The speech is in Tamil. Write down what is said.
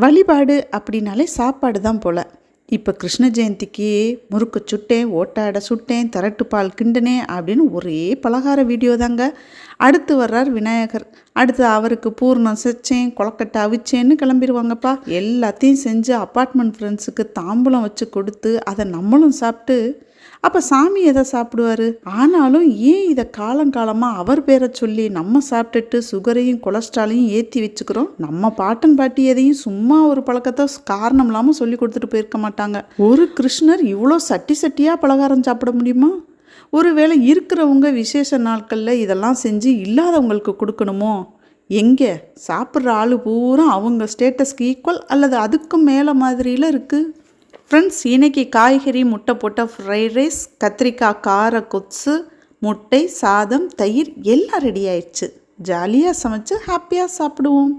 வழிபாடு அப்படின்னாலே சாப்பாடு தான் போல். இப்போ கிருஷ்ண ஜெயந்திக்கு முறுக்கு சுட்டேன், ஓட்டாடை சுட்டேன், திரட்டுப்பால் கிண்டினேன் அப்படின்னு ஒரே பலகார வீடியோ தாங்க. அடுத்து வர்றார் விநாயகர். அடுத்து அவருக்கு பூர்ணம் செச்சேன், கொலக்கட்டை அவிச்சேன்னு கிளம்பிடுவாங்கப்பா. எல்லாத்தையும் செஞ்சு அப்பார்ட்மெண்ட் ஃப்ரெண்ட்ஸுக்கு தாம்பூலம் வச்சு கொடுத்து அதை நம்மளும் சாப்பிட்டு அப்போ சாமி எதை சாப்பிடுவார்? ஆனாலும் ஏன் இதை காலங்காலமாக அவர் பேரை சொல்லி நம்ம சாப்பிட்டுட்டு சுகரையும் கொலஸ்ட்ராலையும் ஏற்றி வச்சுக்கிறோம்? நம்ம பாட்டன் பாட்டி எதையும் சும்மா ஒரு பழக்கத்தை காரணம் இல்லாமல் சொல்லி கொடுத்துட்டு போயிருக்க மாட்டாங்க. ஒரு கிருஷ்ணர் இவ்வளோ சட்டி சட்டியாக பலகாரம் சாப்பிட முடியுமா? ஒருவேளை இருக்கிறவங்க விசேஷ நாட்களில் இதெல்லாம் செஞ்சு இல்லாதவங்களுக்கு கொடுக்கணுமோ? எங்கே சாப்பிட்ற ஆள் பூரா அவங்க ஸ்டேட்டஸ்க்கு ஈக்குவல் அல்லது அதுக்கும் மேலே மாதிரியில் இருக்குது. ஃப்ரெண்ட்ஸ், இன்றைக்கி காய்கறி முட்டை போட்ட ஃப்ரைட் ரைஸ், கத்திரிக்காய் கார கொத்து, முட்டை, சாதம், தயிர் எல்லாம் ரெடி ஆயிடுச்சு. ஜாலியாக சமைச்சு ஹாப்பியாக சாப்பிடுவோம்.